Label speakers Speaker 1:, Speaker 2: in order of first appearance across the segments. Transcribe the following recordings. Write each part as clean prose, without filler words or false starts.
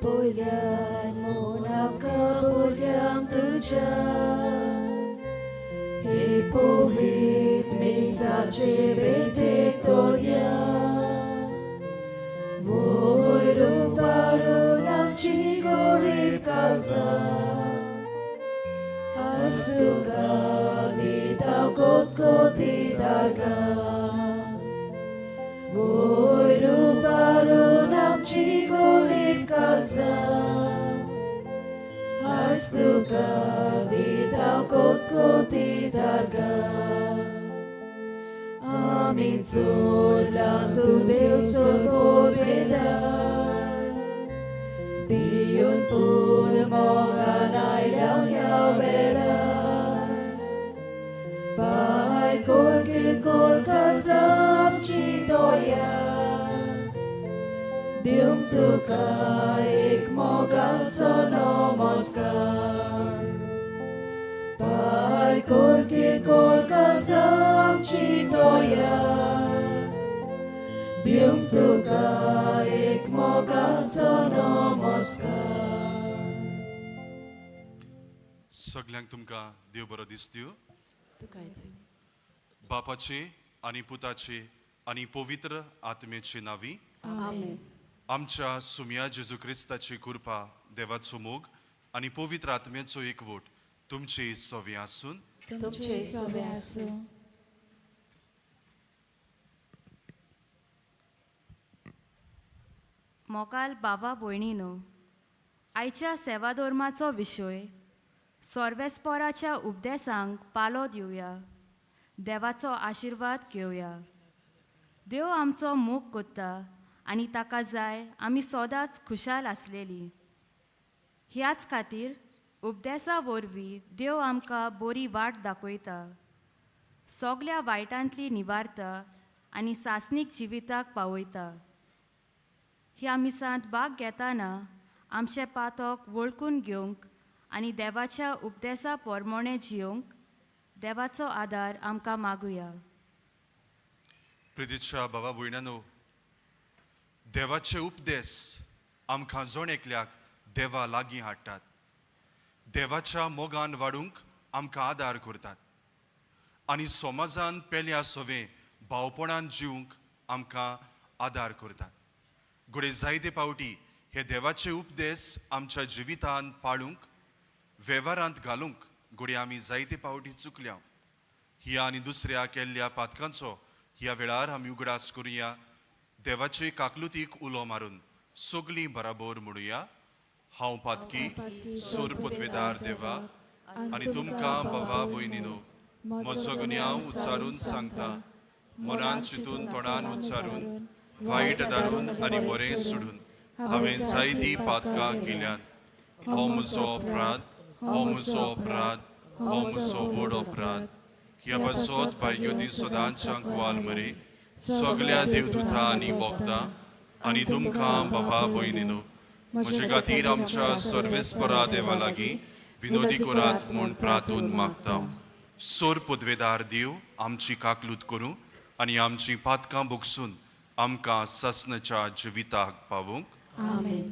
Speaker 1: Pojďan monaka pojďan tuđa, i pohyb mi za čebe tektoria. Vojdu paru nam čigori kaza, astuka di tau koti darga. Vojdu paru nam čigori kaza, astuka di tau koti darga. Amin sola tu Deus odpovedar, biyun pun mga nailaw yaw verar. Bahay kol kazam chitoya, dium tu kaik mogan sono moskar. Bahay kol kazam chitoya, dium tu kaik mogan sono moskar.
Speaker 2: सगळ्यांक तुमकां देव बरो दीस दिवं. बापाचे आनी पुताचे आनी पवित्र आत्म्याचे नावी.
Speaker 1: आमेन.
Speaker 2: आमच्या सुम्या जेजू क्रिस्ताची कृपा, देवाचो मोग आनी पवित्र आत्म्याचो एकवट तुमचे सवे आसून
Speaker 1: तुमचे सवे आसूं.
Speaker 3: मोगाल बाबा भयणीनो, आयच्या सेवा धर्माचो विशय सोर्वेस्पोराच्या उपदेशांक पालो दिवया, देवाचो आशिर्वाद घेवया. देव आमचो मोग कोत्ता आनी ताका जाय आमी सदांच खुशाल आसलेली. ह्याच खातीर उपदेशा वरवीं देव आमकां बरी वाट दाखयता, सगळ्या वायटांतली निवारता आनी सासनीक जिविताक पावयता. ह्या मिसांत भाग घेतना आमचे पातक वळखून घेवंक आनी देवाच्या उपदेशा पोरमोणे जियोंक देवाचो आदार आमकां मागुया.
Speaker 2: प्रितीच्या बाबा भयणानो, देवाचे उपदेश आमकां जण एकल्याक देवा लागीं हाडटात, देवाच्या मोगान वाडूंक आमकां आदार करतात आनी समाजान पेल्या सवे भावपणान जिवंक आमकां आदार करतात. घडये जायते पावटी हे देवाचे उपदेश आमच्या जिवितान पाळूंक, वेव्हारांत घालूंक घडये आमी जायते पावटी चुकल्या. ह्या आनी दुसऱ्या केल्ल्या पातकांचो ह्या वेळार आमी उगडास करुया. देवाचे काकलुतीक उलो मारून सगळीं बराबर म्हणुया. हांव पातकी सोर पदवेदार देवा आनी तुमकां बाबा भयणीनो, म्हजो गुन्यांव उच्चारून सांगता, मनान चिंतून तोंडान उच्चारून, वायट दारून आनी बरें सोडून हांवें जायतीं पातकां केल्यात. हो म्हजो अपराध, हो म्हजो अपराध, हो म्हजो व्हड अपराध. ह्या बसत भाग्योती सदांचांक वाल मरे सगळ्या देवदूतां आनी भोगतां आनी तुमकां बाबा भयणीनो, म्हजे खातीर आमच्या सर्वेस्परा देवा लागीं विनोदी करात म्हूण प्रार्थून मागता. सोर पदवेदार देव आमची काकलूत करूं आनी आमची पातकां भोगसून आमकां ससनाच्या जिविताक पावूंक.
Speaker 1: आमेन.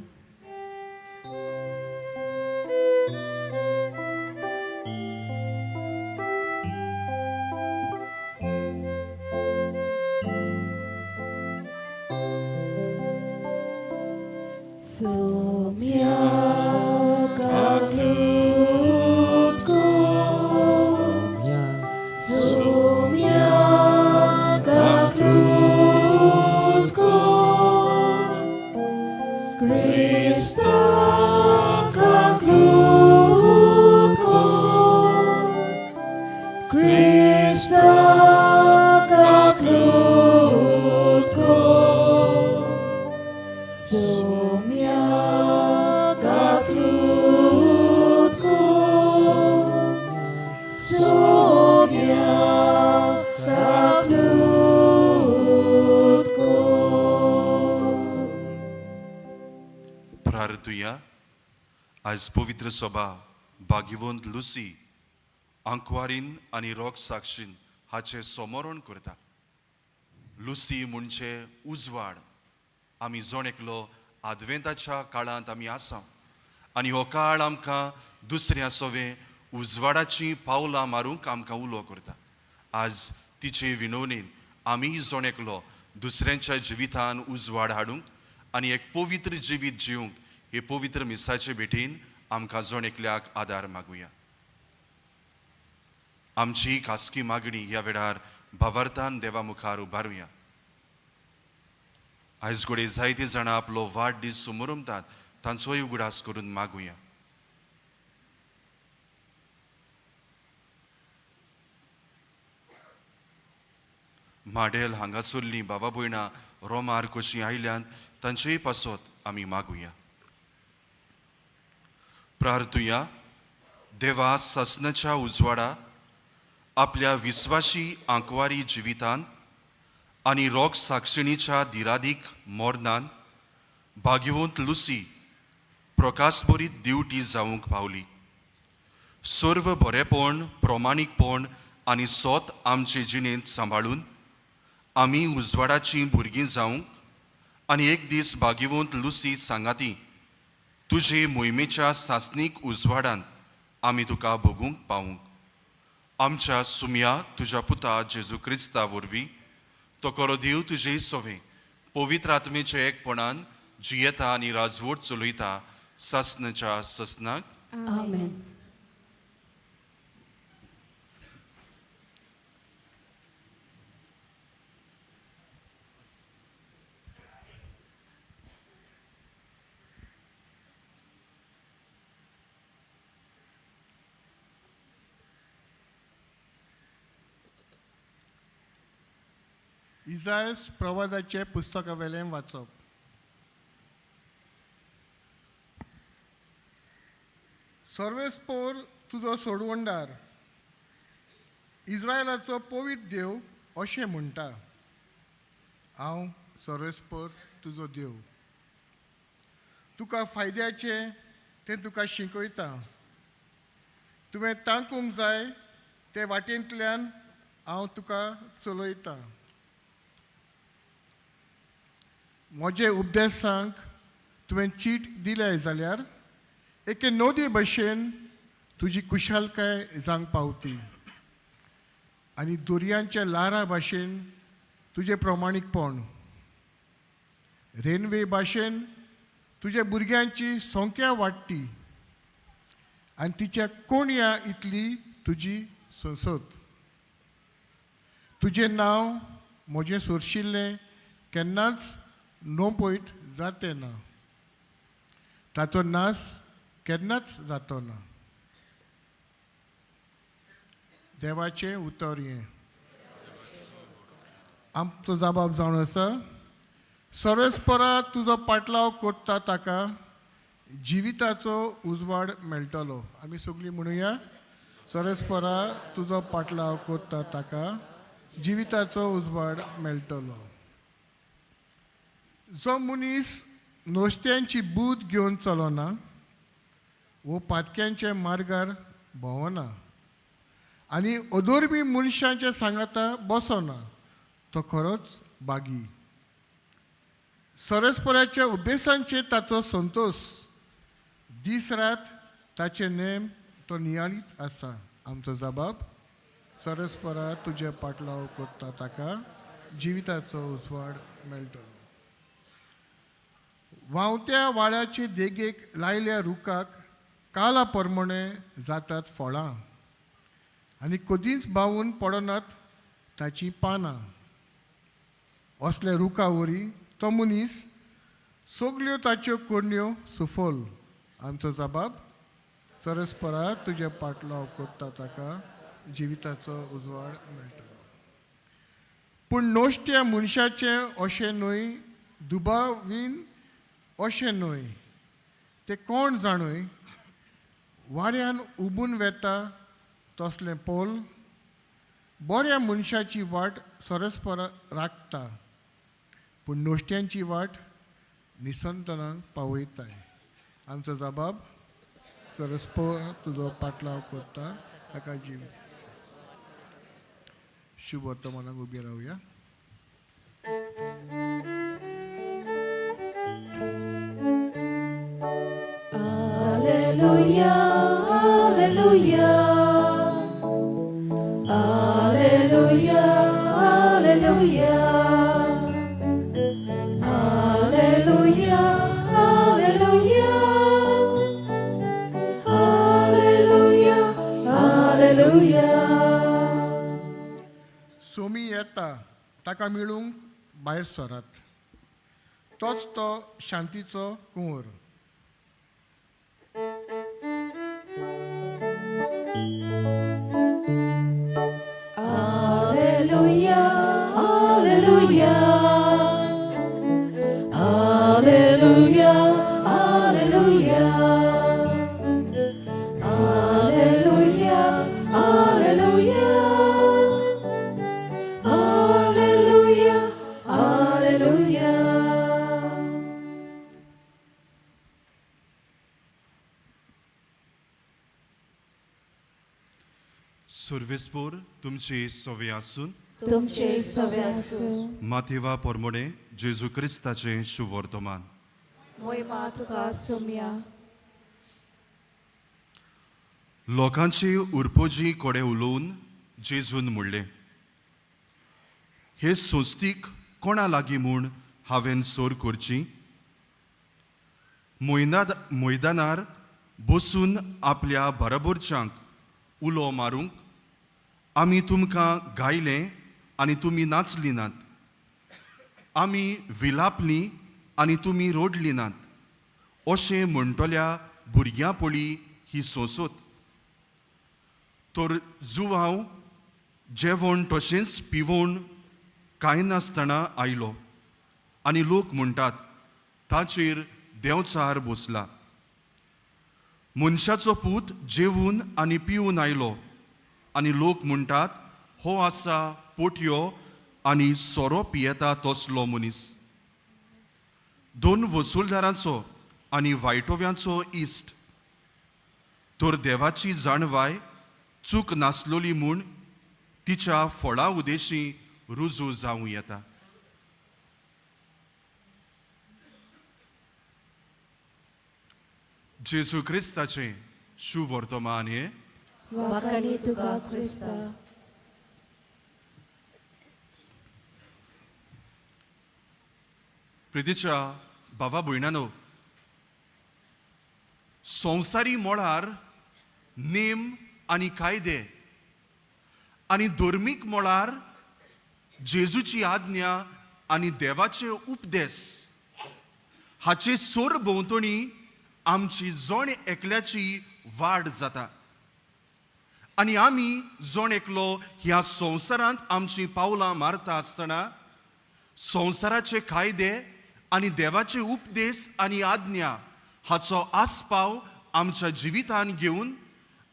Speaker 1: Sumia kaklud ko, sumia kaklud ko, Krista kaklud ko, Krista kaklud ko. Sumia kaklud ko, sumia kaklud ko.
Speaker 2: प्रार्थुया. आज पवित्र सभा भाग्यवंत लुसी आंकवारीन आनी रोग साक्षीन हाचे समरण करता. लुसी म्हणजे उजवाड. आमी जण एकलो आदवेंताच्या काळांत आमी आसा आनी हो काळ आमकां दुसऱ्या सोवे उजवाडाची पावलां मारूंक आमकां उलो करता. आज तिचे विनवणेन आमी जण एकलो दुसऱ्यांच्या जिवितान उजवाड हाडूंक आनी एक पवित्र जिवीत जिवंक हे पवित्र मिसाचे भेटेन आमकां जण एकल्याक आदार मागुया. आमची खासगी मागणी ह्या वेळार भावार्थान देवा मुखार उबारुया. आयज घोडे जायते जाणां आपलो वाडदीस सुमरमतात, तांचोय उगडास करून मागुया. माडेल हांगासरलीं बाबा भयणां रोमार कशीं आयल्यान तांचेय पासत आमी मागुया. प्रार्थुया. देवा ससनाच्या उजवाडा आपल्या विस्वाशी आंकवारी जिवितान आनी रोग साक्षिणीच्या दिरादीक मोरनान भाग्यवंत लुसी प्रकाशभरीत दिवटी जावंक पावली. सर्व बरेपण, प्रमाणीकपण आनी सोत आमचे जिणेंत सांबाळून आमी उजवाडाची भुरगीं जावंक आनी एक दीस भाग्यवंत लुसी सांगाती तुजे मोहिमेच्या सासनीक उजवाडान आमी तुका भोगूंक पावूंक. आमच्या सुम्या तुज्या पुता जेजू क्रिस्ता वरवीं तो खरो देव तुजे सोवे पवित्र आत्मेच्या एकपणान जियेता आनी राजवट चलयता ससनाच्या ससनाक.
Speaker 1: आमेन.
Speaker 4: इजायस प्रवादाचे पुस्तका वेलें वाचप. सर्वेस्पोर तुजो सोडवंडार इस्रायलाचो पवित्र देव अशें म्हणटा, हांव सर्वेस्पोर तुजो देव. तुका फायद्याचें तें तुका शिकयता. तुवें तांकूंक जाय ते वाटेंतल्यान हांव तुका चलयतां. म्हजे उपदेशांक तुवें चीट दिलें जाल्यार एके नोदी भशेन तुजी कुशलकाय जावंक पावती आनी दर्यांच्या लारा भाशेन तुजें प्रमाणीकपण. रेनवे भाशेन तुज्या भुरग्यांची संख्या वाडटी आनी तिच्या कोणया इतली तुजी संसद. तुजें नांव म्हजें सोरशिल्लें केन्नाच नोपयत जातें ना. ताचो नास केन्नाच जातो ना. देवाचें उतर हें. आमचो जबाब जावन आसा, सर्वेस्परा तुजो पाटलाव करता ताका जिविताचो उजवाड मेळटलो. आमी सगळीं म्हणुया, सर्वेस्परा तुजो पाटलाव करता ताका जिविताचो उजवाड मेळटलो. जो मनीस नुस्त्यांची बूद घेवन चलना वो पातक्यांच्या मार्गार भोंवना आनी अधर्मी मनशांच्या सांगाता बसना, तो खरोच बागी. सर्वेस्पराच्या उद्देशांचेर ताचो संतोश, दीस रात ताचे नेम तो नियाळीत आसा. आमचो जबाब, सर्वेस्परा तुजे पाटलाव करता ताका जिविताचो उजवाड मेळटलो. व्हांवत्या वाळ्याचे देगेक लायल्या रुखाक काला प्रमाणे जातात फळां आनी कदींच बावून पडनात ताची पानां. असल्या रुखा वरी तो मनीस सगल्यो ताच्यो कोणयो सुफल. आमचो जबाब, सर्वेस्परा तुजे पाटलाव करता ताका जिविताचो उजवाड मेळटलो. पूण नोश्ट्या मनशाचें अशें न्हय, दुबावीन अशें न्हय. तें कोण जाणय. वाऱ्यान उबून वेता तसलें पोल बऱ्या मनशाची वाट सर्वेस्परा राखता, पूण नोश्ट्यांची वाट निसंतनाक पावयताय. आमचो जबाब, सर्वेस्परा तुजो पाटलाव करता ताका जिवीत. शुभ वर्तमानाक उबी रावया.
Speaker 1: Alleluia, alleluia, alleluia, alleluia.
Speaker 4: Somi येता ताका मिळूंक भायर सरात. तोच तो शांतीचो कुंवर.
Speaker 1: Alleluia, alleluia, alleluia, alleluia, alleluia, alleluia, alleluia, alleluia.
Speaker 2: सर्वेस्पोर तुमची सवय आसून
Speaker 1: तुमचे सवे आसूं.
Speaker 2: माथेवा पोरमोडे जेजू क्रिस्ताचे शुभवर्तमान.
Speaker 1: मोहिमा तुका सोम्या.
Speaker 2: लोकांची उरपोजी कोडे उलोवन जेजून म्हणले, हे सोस्तीक कोणा लागीं म्हूण हांवें सोर करची? मैदानार बसून आपल्या बराबरच्यांक उलो मारूंक? आमी तुमकां गायलें आनी तुमी नाचली नात. आमी विलापलीं आनी तुमी रोडली नात. अशें म्हणटल्या भुरग्यां पळी ही सोंसोत. तर जुवांव जेवण तशेंच पिवण कांय नासतना आयलो आनी लोक म्हणटात ताचेर देंवचार बसला. मनशाचो पूत जेवून आनी पिवून आयलो आनी लोक म्हणटात हो आसा पोटयो आनी सोरो पियेता तसलो मनीस. दोन वसूलदारांचो आनी वायटोव्यांचो इश्ट. तर देवाची जाणवाय चूक नासलोली म्हूण तिच्या फळा उदेशी रुजू जावं येता. जेजू क्रिस्ताचे शुभवर्तमान हे.
Speaker 1: वाखाणी तुका क्रिस्ता.
Speaker 2: प्रितीच्या बाबा भयणानो, संवसारी मोळार नेम आनी कायदे आनी धर्मीक मोळार जेजूची आज्ञा आनी देवाचे उपदेश हाचे सोर भोंवतणी आमची जण एकल्याची वाड जाता. आनी आमी जण एकलो ह्या संवसारांत आमची पावलां मारता आसतना संवसाराचे कायदे आनी देवाचे उपदेश आनी आज्ञा हाचो आस्पाव आमच्या जिवितान घेवन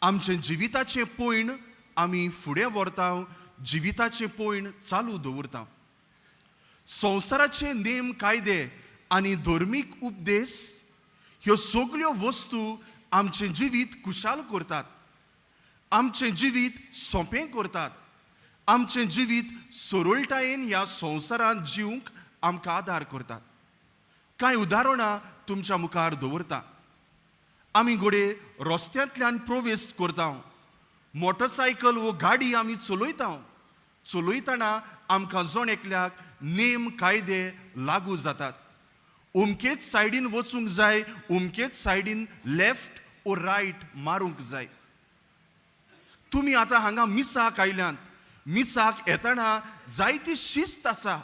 Speaker 2: आमचे जिविताचे पयण आमी फुडें व्हरता, जिविताचे पयण चालू दवरता. संवसाराचे नेम कायदे आनी धर्मीक उपदेश ह्यो सगळ्यो वस्तू आमचें जिवीत कुशाल करतात, आमचें जिवीत सोंपें करतात, आमचें जिवीत सरळटायेन ह्या संवसारांत जिवंक आमकां आदार करतात. कांय उदाहरणां तुमच्या मुखार दवरता. आमी घोडे रस्त्यांतल्यान प्रवेश करता. मोटरसायकल वो गाडी आमी चलयतना आमकां जण एकल्याक नेम कायदे लागू जातात. अमकेच सायडीन वचूंक जाय, अमकेच सायडीन लेफ्ट ओ रायट मारूंक जाय. तुमी आतां हांगा मिसाक आयल्यांत. मिसाक येतना जायती शिस्त आसा.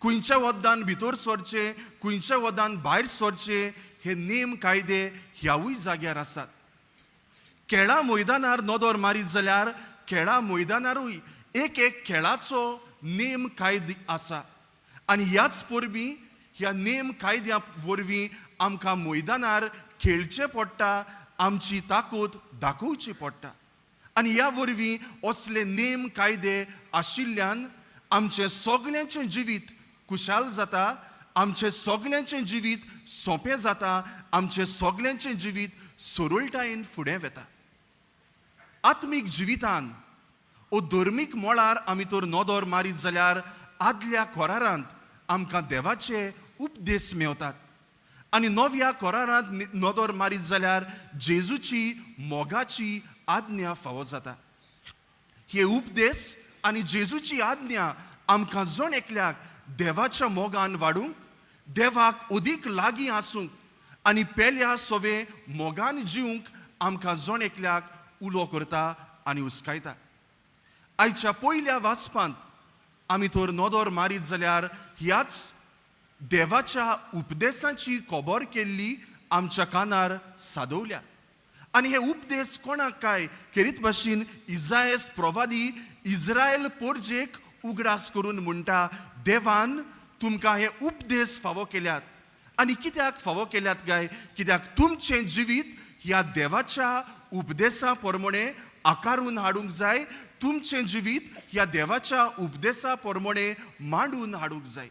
Speaker 2: खंयच्या वद्दान भितर सरचें, खंयच्या वद्दान भायर सरचें हे नेम कायदे ह्यावूय जाग्यार आसात. खेळा मैदानार नदर मारीत जाल्यार खेळा मैदानारूय एक खेळाचो नेम कायदे आसा. आनी ह्याच परबीं ह्या नेम कायद्या वरवीं आमकां मैदानार खेळचें पडटा, आमची ताकद दाखोवची पडटा. आनी ह्या वरवीं असले नेम कायदे आशिल्ल्यान आमचें सगळ्यांचें जिवीत कुशाल जाता, आमचें सगळ्यांचें जिवीत सोंपें जाता, आमचें सगळ्यांचें जिवीत सरळटायेन फुडें वता. आत्मीक जिवितान ओ धर्मीक मोळार आमी तर नदर मारीत जाल्यार आदल्या कोरारांत आमकां देवाचे उपदेश मेवतात. आनी नव्या कोरारांत नदर मारीत जाल्यार जेजूची मोगाची आज्ञा फावो जाता. हे उपदेश आनी जेजूची आज्ञा आमकां जण एकल्याक देवाच्या मोगान वाडूंक, देवाक उदीक लागीं आसूंक आनी पेल्या सोवे मोगान जिवंक आमकां जण एकल्याक उलो करता आनी उस्कायता. आयच्या पयल्या वाचपांत आमी तर नदर मारीत जाल्यार ह्याच देवाच्या उपदेशाची खबर केल्ली आमच्या कानार सादवल्या. आनी हे उपदेश कोणाक काय खेरीत भाशेन इसायास प्रवादी इस्रायल पोरजेक उगडास करून म्हणटा, देवान तुमकां हे उपदेश फावो केल्यात. आनी कित्याक फावो केल्यात काय? कित्याक तुमचें जिवीत ह्या देवाच्या उपदेशा प्रमाणे आकारून हाडूंक जाय, तुमचें जिवीत ह्या देवाच्या उपदेशा प्रमाणे मांडून हाडूंक जाय.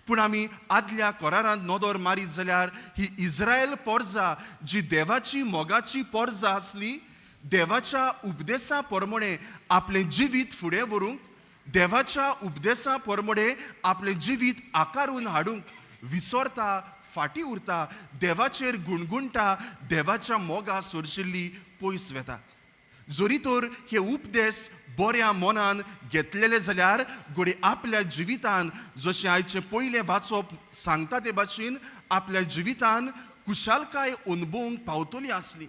Speaker 2: पूण आमी आदल्या कोरारांत नदर मारीत जाल्यार ही इस्रायल पोरजां जी देवाची मोगाची पोरजां आसली, देवाच्या उपदेशा प्रमाणे आपलें जिवीत फुडें व्हरूंक, देवाच्या उपदेशा प्रमाणे आपलें जिवीत आकारून हाडूंक विसरता, फाटीं उरता, देवाचेर गुणगुणटा, देवाच्या मोगा सोरशिल्ली पयस वेता. जोरी तर हे उपदेश बऱ्या मनान घेतलेले जाल्यार घोडे आपल्या जिवितान जशें आयचे पयले वाचप सांगता ते भाशेन आपल्या जिवितान कुशालकाय अनुभवूंक पावतली आसली.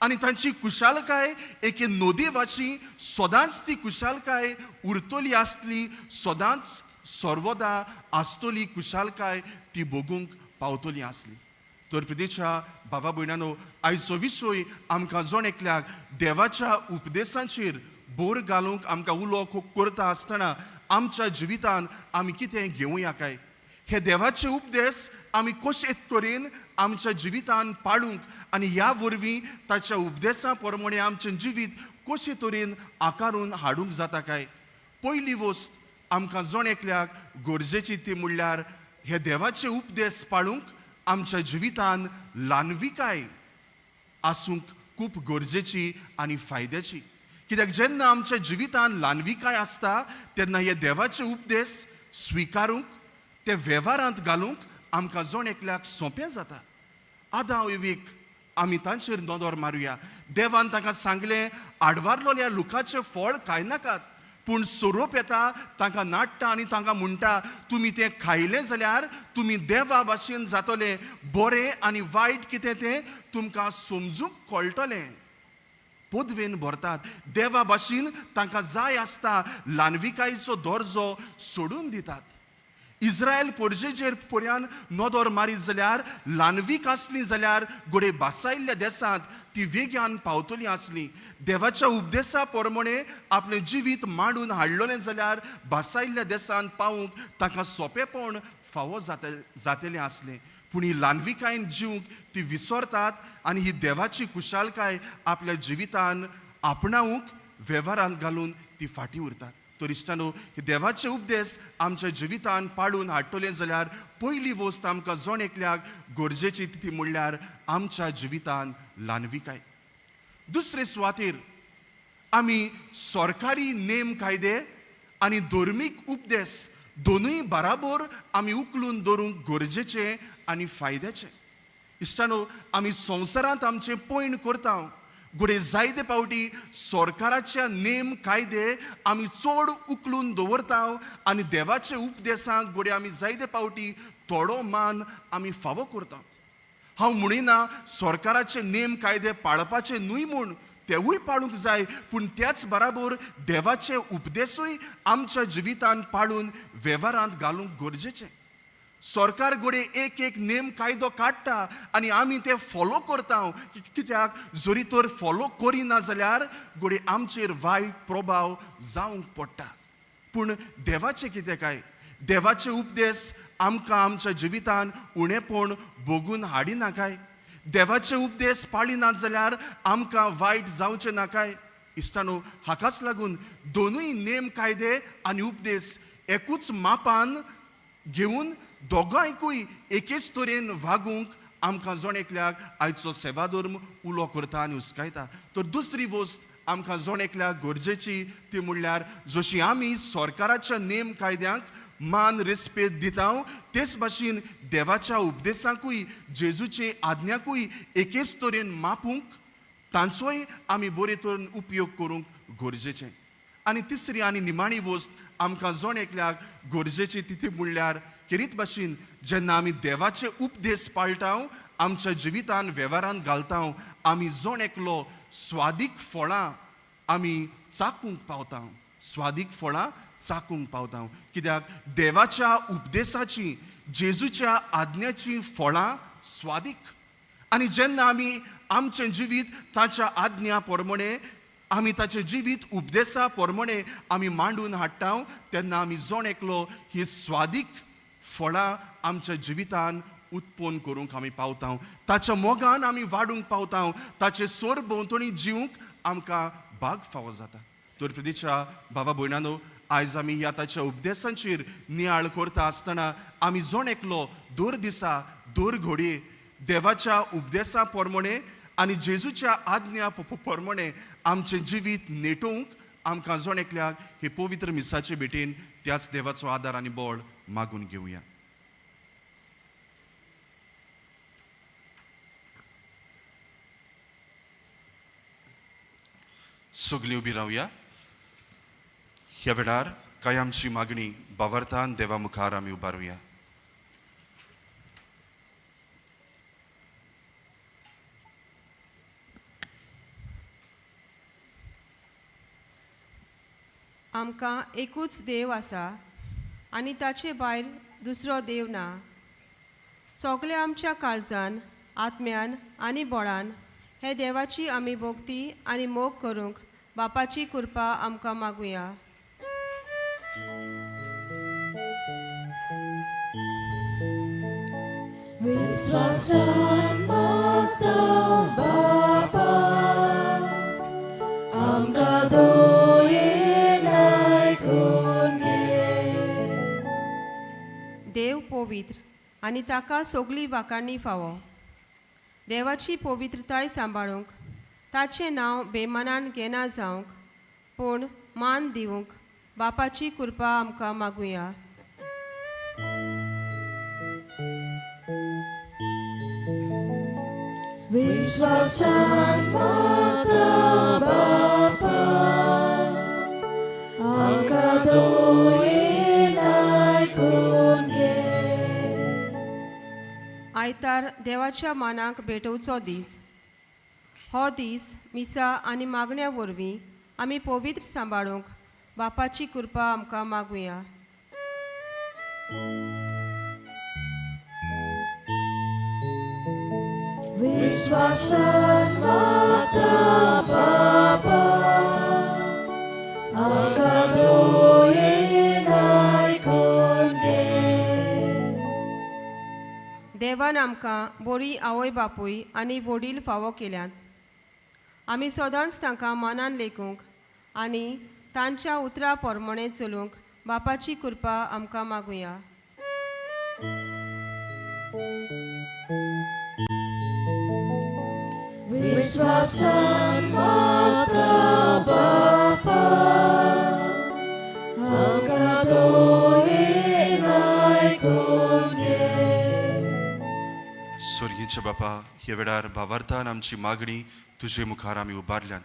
Speaker 2: आनी तांची कुशालकाय एके नोदी भाशी सदांच ती कुशालकाय उरतली आसली, सदांच सर्वदा आसतली कुशालकाय ती भोगूंक पावतली आसली. तर प्रिदेच्या बाबा भयणानो, आयचो विशय आमकां जण एकल्याक देवाच्या उपदेशांचेर बोर घालूंक आमकां उलो करता आसतना आमच्या जिवितान आमी कितें घेवया काय? हे देवाचे उपदेश आमी कशे तरेन आमच्या जिवितान पाळूंक आनी ह्या वरवीं ताच्या उपदेशा प्रमाणे आमचें जिवीत कशे तरेन आकारून हाडूंक जाता काय? पयली वस्त आमकां जण एकल्याक गरजेची ती म्हणल्यार हे देवाचे उपदेश पाळूंक आमच्या जिवितान ल्हानविकाय आसूंक खूब गरजेची आनी फायद्याची. कित्याक जेन्ना आमच्या जिवितान ल्हानविकाय आसता तेन्ना हे देवाचे उपदेश स्विकारूंक, ते वेव्हारांत घालूंक आमकां जण एकल्याक सोंपें जाता. आदां विवेक आमी तांचेर नदर मारुया. देवान तांकां सांगलें, आडवारलोल्या लुकाचें फळ खायनाकात, पूण सोरोप येता तांकां नाडटा आनी तांकां म्हणटा, तुमी तें खायलें जाल्यार तुमी देवा भाशेन जातले, बरें आनी वायट कितें तें तुमकां समजूंक कळटलें. पदवेन भरतात. देवा भाशेन तांकां जाय आसता ल्हानविकायेचो दर्जो सोडून दितात. इस्रायल पोरजेचेर पर्यान नदर मारीत जाल्यार ल्हानवीक आसली जाल्यार घोडे बासायल्ल्या देशांत ती वेग्यान पावतली आसली. देवाच्या उपदेशा प्रमाणे आपलें जिवीत मांडून हाडलोलें जाल्यार बासायल्ल्या देशांत पावूंक तांकां सोंपेपण फावो जातलें आसलें. पूण ही ल्हानविकायेन जिवंक ती विसरतात आनी ही देवाची कुशालकाय आपल्या जिवितान आपणावंक वेव्हारांत घालून ती फाटीं उरतात. तर इश्टानो, हे देवाचे उपदेश आमच्या जिवितान पाळून हाडटले जाल्यार पयली वस्त आमकां जण एकल्याक गरजेची ती म्हणल्यार आमच्या जिवितान ल्हानविकाय. दुसरे सुवातेर आमी सरकारी नेम कायदे आनी धर्मीक उपदेश दोनूय बराबर आमी उखलून दवरूंक गरजेचे आनी फायद्याचे. इश्टानो, आमी संवसारांत आमचें पैण करता, घोडे जायते पावटी सरकाराच्या नेम कायदे आमी चड उखलून दवरता आनी देवाचे उपदेशांक घोडे आमी जायते पावटी थोडो मान आमी फावो करता. हांव म्हणिना सरकाराचे नेम कायदे पाळपाचे न्हय म्हूण, तेवूय पाळूंक जाय, पूण त्याच बराबर देवाचे उपदेशूय आमच्या जिवितान पाळून वेव्हारांत घालूंक गरजेचे. सरकार घोडे एक एक नेम कायदो काडटा आनी आमी ते फॉलो करता. कित्याक जरी तर फॉलो करिना जाल्यार घोडे आमचेर वायट प्रभाव जावंक पडटा. पूण देवाचें कितें काय? देवाचे उपदेश आमकां आमच्या जिवितान उणेपण भोगून हाडिना काय? देवाचे उपदेश पाळिनात जाल्यार आमकां वायट जावचें ना काय? इश्टानो, हाकाच लागून दोनूय नेम कायदे आनी उपदेश एकूच मापान घेवन दोगांयकूय एकेच तरेन वागूंक आमकां जण एकल्याक आयचो सेवाधर्म उलो करता आनी उस्कायता. तर दुसरी वस्त आमकां जण एकल्याक गरजेची ती म्हणल्यार जशी आमी सरकाराच्या नेम कायद्यांक मान रेस्पेद दिता, तेच भाशेन देवाच्या उपदेशांकूय जेजूचे आज्ञाकूय एकेच तरेन मापूंक तांचोय आमी बरे तरेन उपयोग करूंक गरजेचें. आनी तिसरी आनी निमाणी वस्त आमकां जोण एकल्याक गरजेची तिथे म्हणल्यार किरीत भाशेन जेन्ना आमी देवाचे उपदेश पाळटाव आमच्या जिवितान वेव्हारान घालता आमी जोण एकलो स्वादीक फळां आमी चाकूंक पावता स्वादीक फळां चाकूंक पावता कित्याक देवाच्या उपदेशाची जेजूच्या आज्ञाची फळां स्वादीक आनी जेन्ना आमी आमचें जिवीत ताच्या आज्ञा प्रमाणे आमी ताचें जिवीत उपदेशा प्रमाणे आमी मांडून हाडटा तेन्ना आमी जोण एकलो ही स्वादीक फळां आमच्या जिवितान उत्पन्न करूंक आमी पावता ताच्या मोगान आमी वाडूंक पावता ताचे सोर भोंवतणी जिवंक आमकां भाग फावो जाता तर प्रदेशा बाबा भयणानो आयज आमी ह्या ताच्या उपदेशांचेर नियाळ करता आसतना आमी जोण एकलो दर दिसा दर घडये देवाच्या उपदेशा प्रमाणे आनी जेजूच्या आज्ञा प्रमाणे आमचें जिवीत नेटोवंक आमकां जोण एकल्याक हे पवित्र मिसाचे भेटेन त्याच देवाचो आदार आनी बळ मागून घेवया. सगळीं उबी रावया. ह्या वेळार काय आमची मागणी बावर्तान देवा मुखार आमी उबारुया.
Speaker 5: आमकां एकूच देव आसा आनी ताचे भायर दुसरो देव ना. सगळे आमच्या काळजान आत्म्यान आनी बळान हे देवाची आमी भोक्ती आनी मोग करूंक बापाची कृपा आमकां मागुया.
Speaker 1: विश्वासान मागता बापा आमकां दोयेन आयकून घे.
Speaker 5: देव पवित्र आनी ताका सगळी वाखाणणी फावो. देवाची पवित्रताय सांबाळूंक ताचें नांव बेमानान घेना जावंक पूण मान दिवंक बापाची कृपा आमकां मागुया.
Speaker 1: विश्वासान मागता बापा आमकां दोयेन आयकून घे.
Speaker 5: आयतार देवाच्या मानाक भेटोवचो दीस. हो दीस मिसा आनी मागण्या वरवीं आमी पवित्र सांबाळूंक बापाची कृपा आमकां मागुया.
Speaker 1: विश्वासान मागता बापा आमकां दोयेन आयकून घे.
Speaker 5: देवान आमकां बरी आवय बापूय आनी वडील फावो केल्यात. आमी सदांच तांकां मानान लेखूंक आनी तांच्या उतरां प्रमाणे चलूंक बापाची कृपा आमकां मागुया.
Speaker 1: विश्वासान मागता बापा आमकां दोयेन आयकून घे.
Speaker 2: स्वर्गीचे बापा ह्या वेळार भावार्थान आमची मागणी तुजे मुखार आमी उबारल्यान.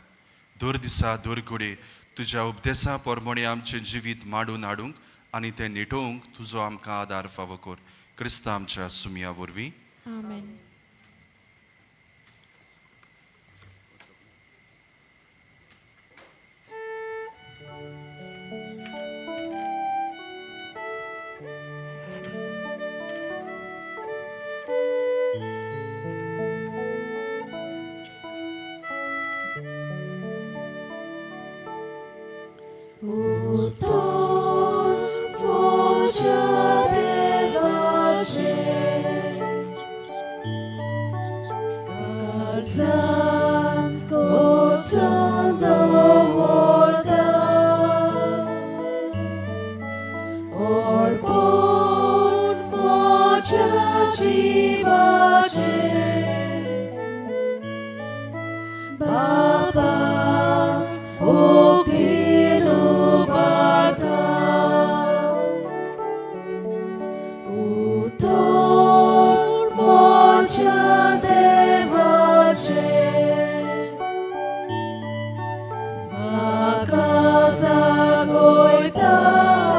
Speaker 2: दर दिसा दर घडये तुज्या उपदेशा प्रमाणे आमचें जिवीत मांडून हाडूंक आनी तें नेटोवंक तुजो आमकां आदार फावो कर. क्रिस्ता आमच्या सुमया वरवीं
Speaker 1: आमेन. Goita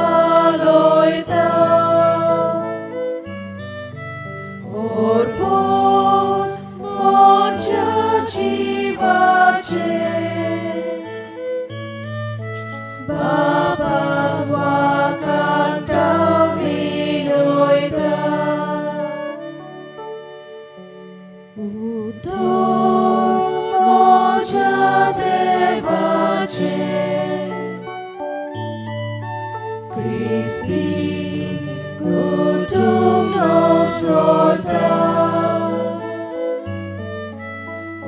Speaker 1: Kristi kutung sorta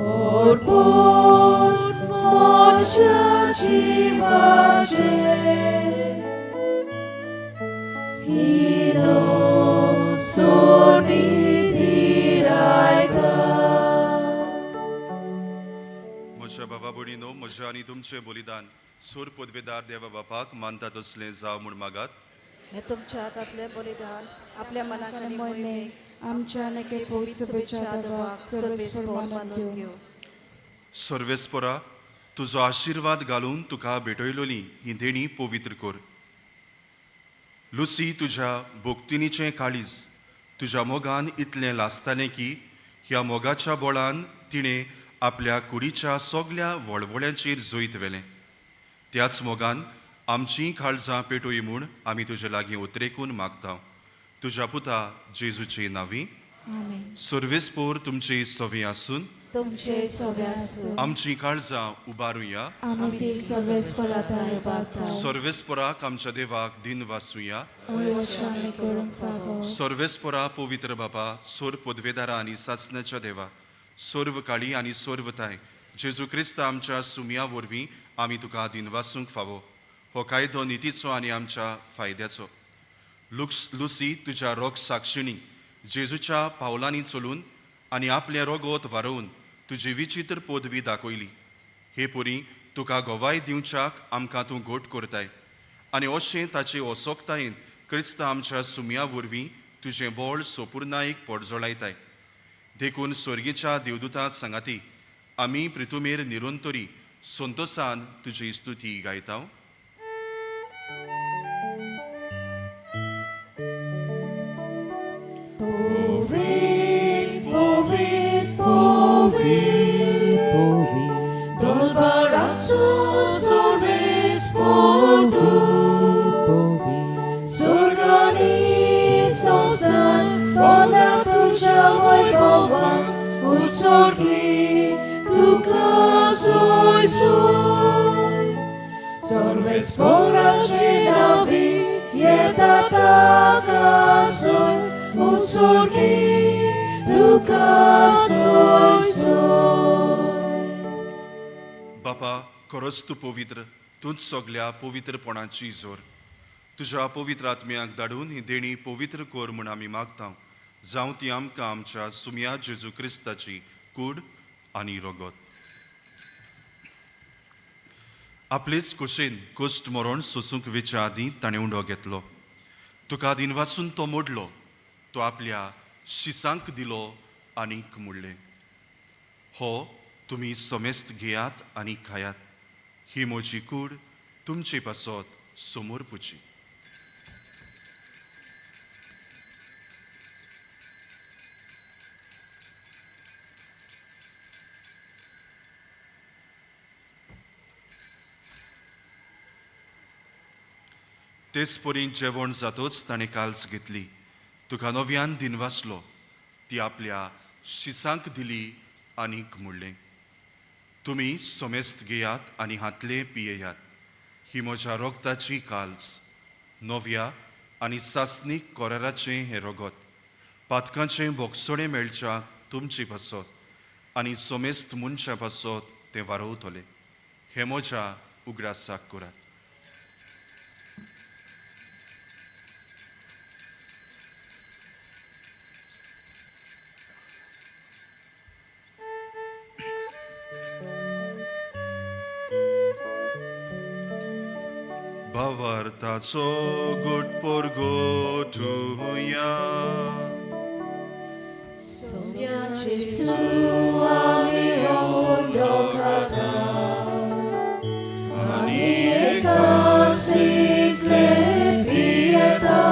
Speaker 1: Orpun mocha jiwace Hino sorni diraika
Speaker 2: म्हज्या बाबा भयणीनो, म्हजें आनी तुमचें बलिदान सूर पदवेदार देवा बापाक मानतात असलें जावं म्हूण मागात.
Speaker 6: हे तुमच्या हातांतले बलिदान आपल्या मनाक आनी
Speaker 1: मोहिमेक
Speaker 6: मोहिमेक
Speaker 1: आमच्या नके पवित्र देवाक सर्वेस्पर मानून घेवं.
Speaker 2: सर्वेस्परा, तुजो आशिर्वाद घालून तुका भेटयलोली ही देणी पवित्र कर. लुसी, तुज्या भोगतिनीचें काळीज तुज्या मोगान इतलें लासतालें की ह्या मोगाच्या बोळान तिणें आपल्या कुडीच्या सगल्या वळवळ्यांचेर जोईत व्हेलें. त्याच मोगान आमचीं काळजां पेटोय म्हूण आमी तुजे लागीं उतरेकून मागता. तुज्या पुता जेजूचे नांवी
Speaker 1: आमेन.
Speaker 2: सर्वेस्पोर तुमची सवी आसून
Speaker 1: तुमचे सगळे आसूं
Speaker 2: आमचीं काळजां उबारुया.
Speaker 1: आमी ती सर्वेस्पराताय उबारता.
Speaker 2: सर्वेस्पराक आमच्या देवाक दिन वासूया.
Speaker 1: अवश्य आमी करूंक फावो.
Speaker 2: सर्वेस्परा पवित्र बाबा, सोर पदवेदारा आनी सासण्याच्या देवा, सर्व काळी आनी सर्वताय जेजू क्रिस्त आमच्या सुमया वरवीं आमी तुका दिन वासूंक फावो. हो कायदो नितीचो आनी आमच्या फायद्याचो. लुसी, तुज्या रोग साक्षिणी जेजूच्या पावलांनी चलून आनी आपलें रोगोत वारोवन तुजी विचित्र पदवी दाखयली. हे पोरी, तुका गोवाय दिवच्याक आमकां तूं घोट करताय आनी अशें ताचे ओसोकतायेन क्रिस्त आमच्या सुमया वरवीं तुजें बोळ सोपुर्नायक पडजोळायताय. देखून स्वर्गीच्या देवदूतां सांगाती आमी प्रितुमेर निरंतरी संतोषान तुजी स्तुती गायता.
Speaker 1: Dolbarazo sorvespor tu Sorgani sosan Ponad tuja wojbowa Utsorgi tuka zoj zoj Sorvespora czynawi Jeda taka zoj Utsorgi tuka zoj zoj
Speaker 2: बापा, खरोच तूं पवित्र, तूंच सगल्या पवित्रपणाची जोर. तुज्या पवित्र आत्म्याक धाडून ही देणी पवित्र कोर म्हूण आमी मागता. जावं ती आमकां आमच्या सुमया जेजू क्रिस्ताची कूड आनी रोगोत. आपलेच कुशेन कुश्ट मरण सोसूंक वेच्या आदीं ताणें उंडो घेतलो. तुका दिन वासून तो मोडलो, तो आपल्या शिसांक दिलो आनीक मुडलें. हो तुमी सोमेस्त घेयात आनी खायात. ही म्हजी कूड तुमचे पासत समोर पुची. तेच परी जेवण जातोच ताणें काल्स घेतली. तुका नव्यान दिन वासलो, ती आपल्या शिसांक दिली आनीक मुडलें. तुमी सोमेस्त घेयात आनी हातले पियेयात. ही म्हज्या रोगताची काल्स, नव्या आनी सासनीक कोराराचें हें रोगोत. पातकांचें बोगसोडें मेळच्या तुमचे पासत आनी सोमेस्त मनशा पासत तें वारोवतलें. हें म्हज्या उगडासाक करात. Bavartaco gut porgo tuja.
Speaker 1: Somiacie suami ondokata Ani ekansik lepieta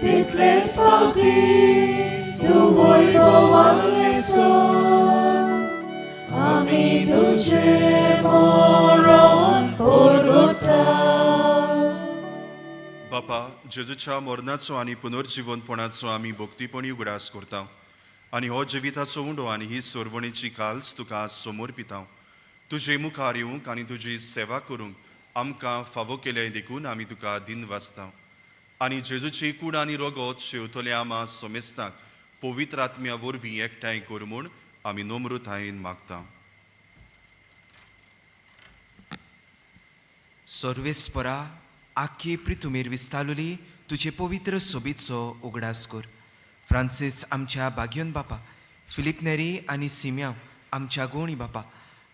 Speaker 1: Pitlet fauti tu wojbowanie son Ami tudzie moron porgota
Speaker 2: बापा, जेजूच्या मरणाचो आनी पुनर्जीवनपणाचो आमी भोक्तीपणी उगडास करता आनी हो जिविताचो उंडो आनी ही सोरवणेची काल्स तुका समोर पिता. तुजे मुखार येवंक आनी तुजी सेवा करूंक आमकां फावो केले देखून आमी तुका दिन वाचता आनी जेजूची कूड आनी रोगोत शेवतले आमा सोमेस्ताक पवित्र आत्म्या वरवीं एकठांय कर म्हूण आमी नम्रतायेन मागता.
Speaker 7: सर्वेस्परा आख्खी पृथ्वीर विस्तारलेली तुजे पवित्र सोबीचो उगडास कर. फ्रांसीस आमच्या बागयोन बापा, फिलिप नेरी आनी सिम्यांव आमच्या गोणी बापा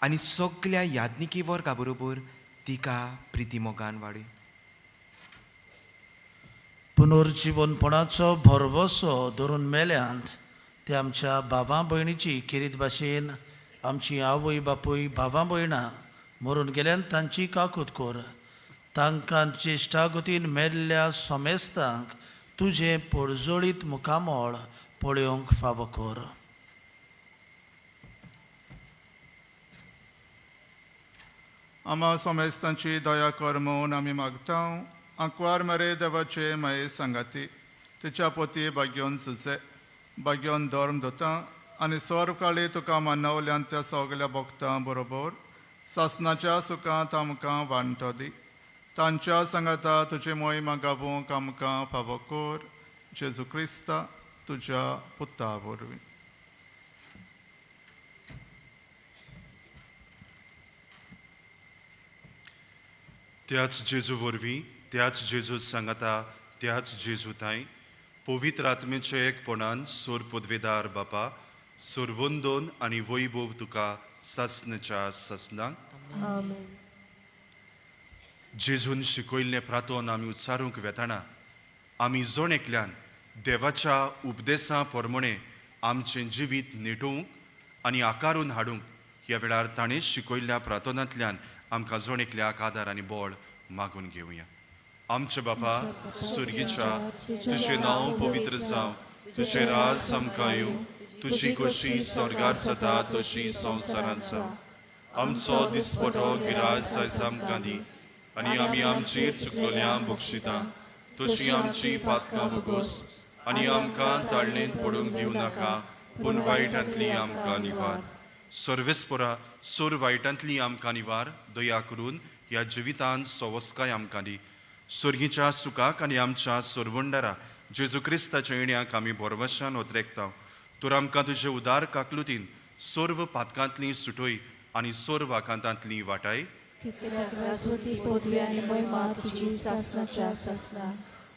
Speaker 7: आनी सगळ्या याज्ञिकी वर्गा बरोबर तिका प्रिती मोगान वाडय.
Speaker 8: पुनर्जीवनपणाचो भरवसो धरून मेल्यांत ते आमच्या भावां भयणीची खेरीत भाशेन आमची आवय बापूय भावां भयणां मरून गेल्यान तांची काकूत कर. तांकां चेश्टागतीन मेल्ल्या सोमेस्तांक तुझे पडजोळीत मुखामोळ पळोवंक फावो कर.
Speaker 9: आमा सोमेस्तांची दया कर म्हूण आमी मागता. आंकवार मरे देवाचे माये सांगाती तिच्या पोती बागयोन सुचे बागयोन धर्म दोता आनी सर्वकाळी तुका मानवल्यान त्या सगल्या भक्तां बरोबर सासनाच्या सुखांत आमकां वांटो दी. तांच्या सांगाता तुजी मोहिमा गावूंक आमकां फावो कर. जेजू क्रिस्ता तुज्या पुता वरवीं.
Speaker 2: त्याच जेजू वरवीं त्याच जेजू सांगाता त्याच जेजू ताई पवित्र आत्मेचे एकपणान सोर पदवेदार बापा सोरवंदोन आनी वैभव तुका ससनाच्या ससनाक जेजून शिकयल्लें प्रार्थोन आमी उच्चारूंक वेताना आमी जण एकल्यान देवाच्या उपदेशा प्रमाणे आमचें जिवीत नेटोवंक आनी आकारून हाडूंक ह्या वेळार ताणें शिकयल्ल्या प्रार्थनांतल्यान आमकां जण एकल्याक आदार आनी बळ मागून घेवया. आमचे बापा सुर्गीच्या तुजें नांव पवित्र जावं, तुजें राज आमकां येवं, तुजी कशी स्वर्गार जाता तशी संवसारांत जावं. आमचो दिसपटो गिरायज आयज आमकां दी आनी आमी आमचीर चुकलोल्यांक बक्षिता तशी आमची पातकां बगोस आनी आमकां ताळणेंत पडूंक दिवं नाका पूण वायटांतली आमकां निवार. सर्वेस्परा सोर वायटांतली आमकां निवार. दया करून ह्या जिवितांत सवस्काय आमकां दी. स्वर्गीच्या सुखाक आनी आमच्या सोरवंडारा जेजू क्रिस्ताच्या येण्याक आमी बोरवशान ओतरेकता. तर आमकां तुजे उदार काकलुतीन सर्व पातकांतली सुटोय आनी सर्व आकांतांतली वाटाय.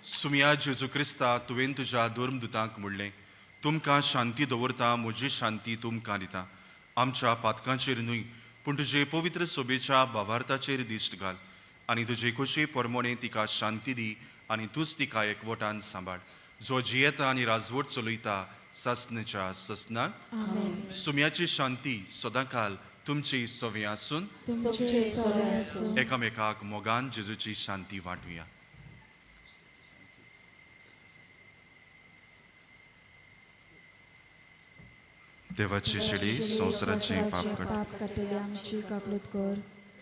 Speaker 2: सुम्या जेजू क्रिस्ता तुवें तुज्या धर्मदुतांक म्हणलें तुमकां शांती दवरता म्हजी शांती तुमकां दिता. आमच्या पातकांचेर न्हय पूण तुजे पवित्र सोबेच्या भावार्थाचेर दिश्ट घाल आनी तुजे खोशे प्रमाणे तिका शांती दी आनी तूंच तिका एकवटान सांबाळ. जो जियेता आनी राजवट चलयता ससनाच्या ससनाक. सुम्याची शांती सदांकाल तुमची सोवे आसून एकामेकाक मोगान जेजूची शांती वांटुया. देवाची शिडी संवसाराचें पाप
Speaker 1: काडटली आमची काकूत कर.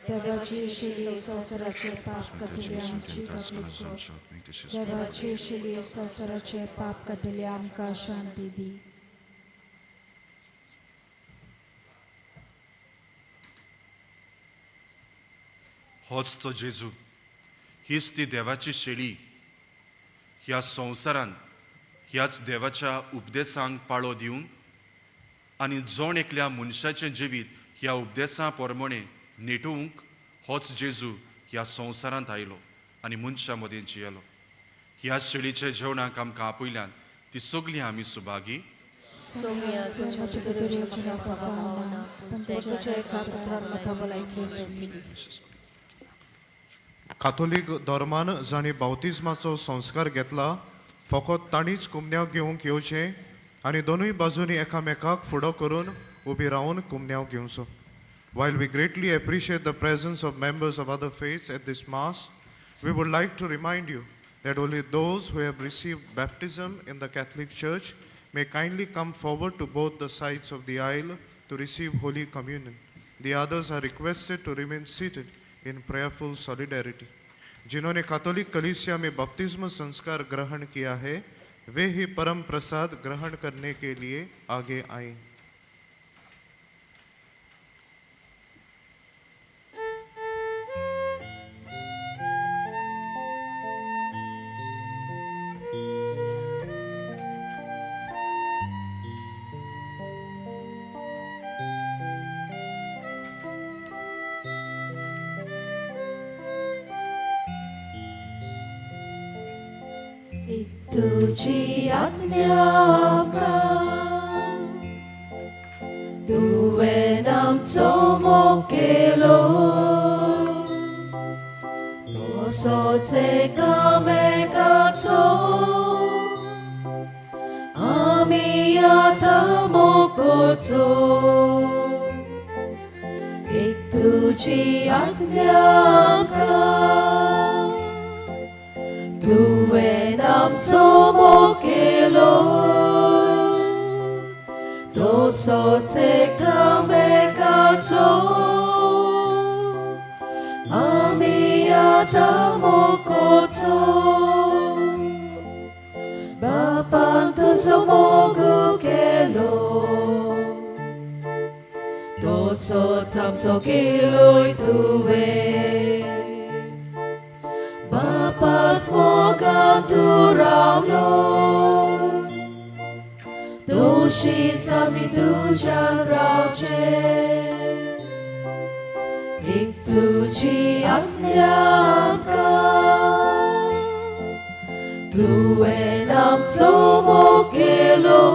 Speaker 1: देवाची शिडी संवसाराचें पाप काडटली आमची काकूत कर. देवाची शिडी संवसाराचें पाप काडटली आमकां शांती दी.
Speaker 2: होच तो जेजू हीच ती देवाची शेळी ह्या संवसारांत ह्याच देवाच्या उपदेशांक पाळो दिवंक आनी जण एकल्या मनशाचें जिवीत ह्या उपदेशा प्रमाणे नेटोवंक होच जेजू ह्या संवसारांत आयलो आनी मनशां मदीं जियेलो. ह्या शेळीचे जेवणाक आमकां आपयल्यान ती सगळीं आमी सुभागी.
Speaker 10: कातोलीक धर्मान जाणी बावतिस्माचो संस्कार घेतला फकत ताणीच कुमन्याव घेवंक येवचें आनी दोनूय बाजूनी एकामेकाक फुडो करून उबी रावन कुमन्याव घेवचो. While we greatly appreciate the presence of members of other faiths at this Mass, we would like to remind you that only those who have received baptism in the Catholic Church may kindly come forward to both the sides of the aisle to receive Holy Communion. The others are requested to remain seated in prayerful solidarity. जिन्होंने Catholic कलीसिया में बपतिस्म संस्कार ग्रहण KIA है वे ही परम प्रसाद ग्रहण करने के लिए आगे आएं.
Speaker 1: तुझी आज्ञा आमकां तुवें आमचो मोग केलो तसोच एकामेकाचो आमी आतां मोग करचो तुझी आज्ञा आमकां तुवें आमचो मोग केलो तसोच एकामेकाचो आमी आतां मोग करचो बापान तुजो मोग केलो तसोच आमचो केलोय तुवें बापाच मोगान तूं रावलो तशीच आमी तुज्यान रावचे तुजी आज्ञा आमकां तुवें आमचो मोग केलो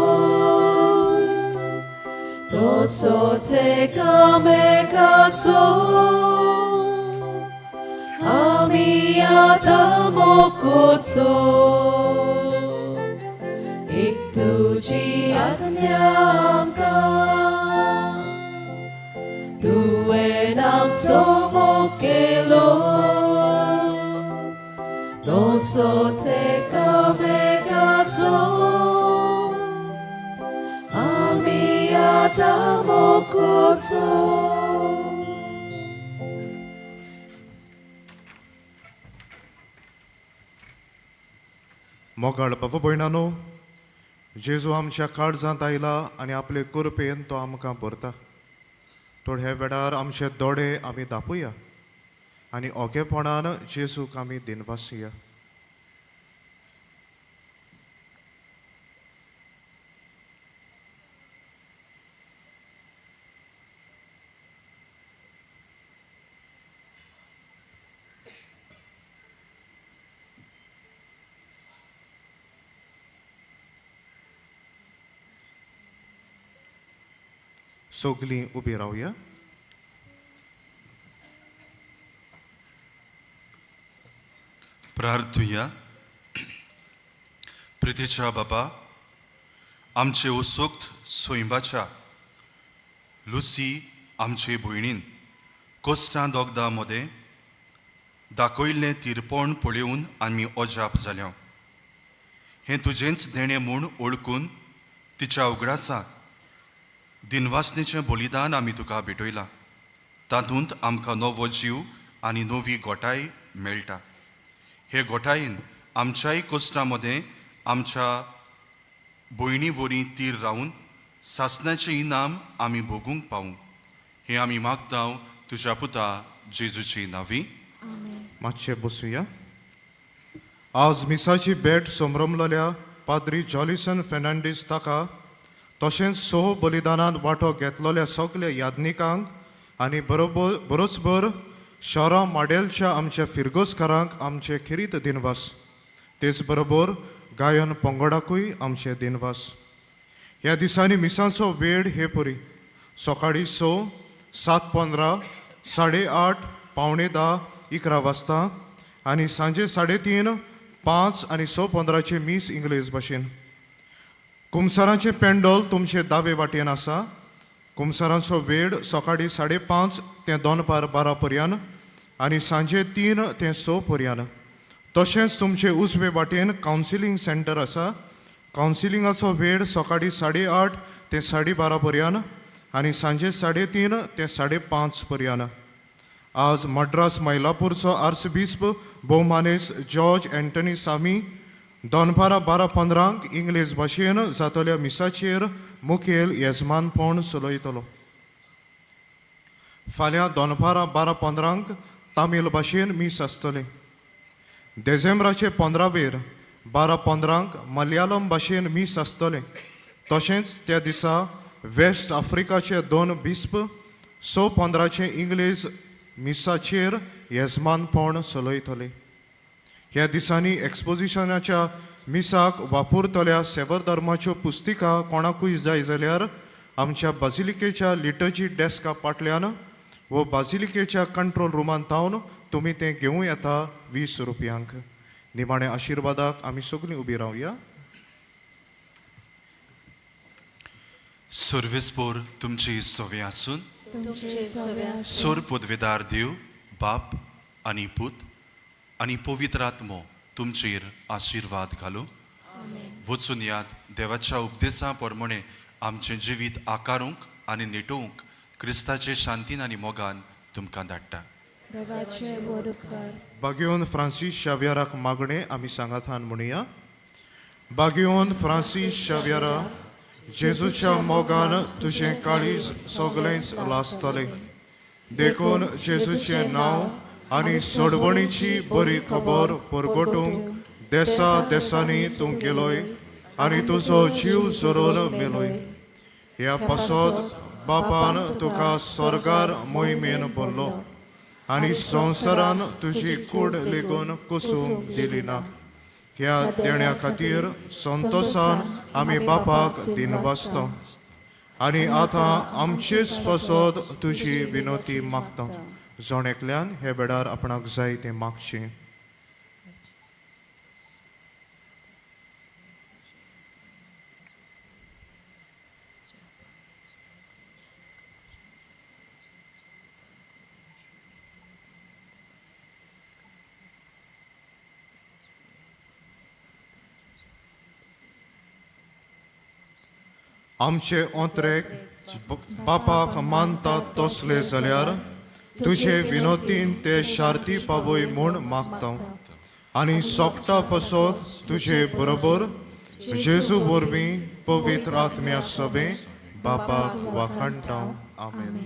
Speaker 1: तसोच एकामेकाचो आमी आतां मोग करचो तुजी आज्ञा आमकां तुवें आमचो मोग केलो तसोच एकामेकाचो आमी आतां मोग करचो
Speaker 10: मोगाळ बाबा भयणानो जेजू आमच्या काळजांत आयला आनी आपले कुरपेन तो आमकां भरता थोड्या वेळार आमचे दोळे आमी धापुया आनी ओगेपणान जेजूक आमी दिनवासुया सगलीं उबी रावया
Speaker 2: प्रार्थुया प्रितीच्या बाबा आमचे उत्सुक्त सोयंबाच्या लुसी आमचे भयणीन कोस्टां दोगदा मदें दाखयल्लें तिरपण पळोवन आमी अजाप जाल्या हें तुजेंच देणें म्हूण ओळखून तिच्या उगडासाक दिनवासनेचें बलिदान आमी तुका भेटयलां तातूंत आमकां नवो जीव आनी नवी गोठाय मेळटा हे गोठायेन आमच्याय कोस्टां मदें आमच्या भयणी वरी तीर रावन सासणाचें इनाम आमी भोगूंक पावूं हें आमी मागतां तुज्या पुता जेजूची नांवी
Speaker 10: मातशें बसुया आज मिसाची भेट समरमलेल्या पाद्री जॉलिसन फेर्नांडीस ताका तशेंच सोह बलिदानांत वांटो घेतलेल्या सगल्या यादनिकांक आनी बरोचभर शहरां माडेलच्या आमच्या फिरगोसकारांक आमचे खिरीत दिनवास तेच बरोबर गायन पंगडाकूय आमचे दिनवास ह्या दिसांनी मिसांचो वेळ हे परी सकाळीं 6, 7:15, 8:30, 9:45, 11 वाजता आनी सांजे 3:30, 5 आनी 6:15 मीस इंग्लीश भाशेन कुमसारांचें पेंडोल तुमचे दावे वाटेन आसा कुमसारांचो वेळ सकाळीं 5:30 ते दनपार 12 पर्यंत आनी सांजे 3 ते 6 पर्यंत तशेंच तुमचे उजवे वाटेन कावन्सिलींग सेंटर आसा कावन्सिलिंगाचो वेळ सकाळीं 8:30 ते 12:30 पर्यंत आनी सांजे 3:30 ते 5:30 पर्यंत आज मद्रास मैलापूरचो आर्चबिस्प भोवमानेस जॉर्ज एंटनी सामी दनपारां 12:15 इंग्लीश भाशेन जातल्या मिसाचेर मुखेल येजमानपण चलयतलो फाल्यां दनपारां 12:15 तामील भाशेन मीस आसतले डिसेंबराचे 15वेर 12:15 मलयालम भाशेन मीस आसतले तशेंच त्या दिसा वेस्ट आफ्रिकाचे 2 बिस्प 6:15 इंग्लीश मिसाचेर येजमानपण चलयतले ह्या दिसांनी एक्सपोजिशनाच्या मिसाक वापरतल्या सेवा धर्माच्यो पुस्तिका कोणाकूय जाय जाल्यार आमच्या बाजिलिकेच्या लिटर्जी डेस्का फाटल्यान वो बाजिलिकेच्या कंट्रोल रुमान थावन तुमी तें घेवूं येता 20 रुपयांक. निमाणे आशिर्वादाक आमी सगळीं उबी रावया.
Speaker 2: सर्वेस्पोर तुमची सवे आसून
Speaker 1: तुमचे सवे
Speaker 2: सोर पदवेदार देव बाप आनी पूत आनी पवित्र आत्मो तुमचेर आशिर्वाद घालूं. वचून याद देवाच्या उपदेशा प्रमाणे आमचें जिवीत आकारूंक आनी निटोवंक क्रिस्ताचे शांतीन आनी मोगान तुमकां धाडटा.
Speaker 1: देवाचे बरे उपकार.
Speaker 10: बागेवन फ्रांसीस शावियाराक मागणे आमी सांगातान म्हणुया. बागेवन फ्रांसीस शावियारा, जेजूच्या मोगान तुजें काळीज सगळेंच लासतलें. देखून जेजूचें नांव आनी सोडवणीची बरी खबर परगटूंक देसा देसांनी तूं गेलोय आनी तुजो जीव जरोन मेलोय. ह्या पासत बापान तुका स्वर्गार मोहिमेन भरलो आनी संवसारान तुजी कूड लेगून कुसूंक दिली ना. ह्या देण्या खातीर संतोशान आमी बापाक दिनवासता आनी आतां आमचेच पासत तुजी विनोती मागता. जण एकल्यान हे वेळार आपणाक जाय तें मागचें. आमचे ओंत्रेक बापाक मानतात तसले जाल्यार तुजे विनोतीन ते शार्ती पावय म्हूण मागता आनी सोगटा पासत तुजे बरोबर जेजू वरवीं पवित्र आत्म्या सवे बापाक वाखाणटा. आमेन.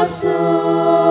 Speaker 1: Jesus,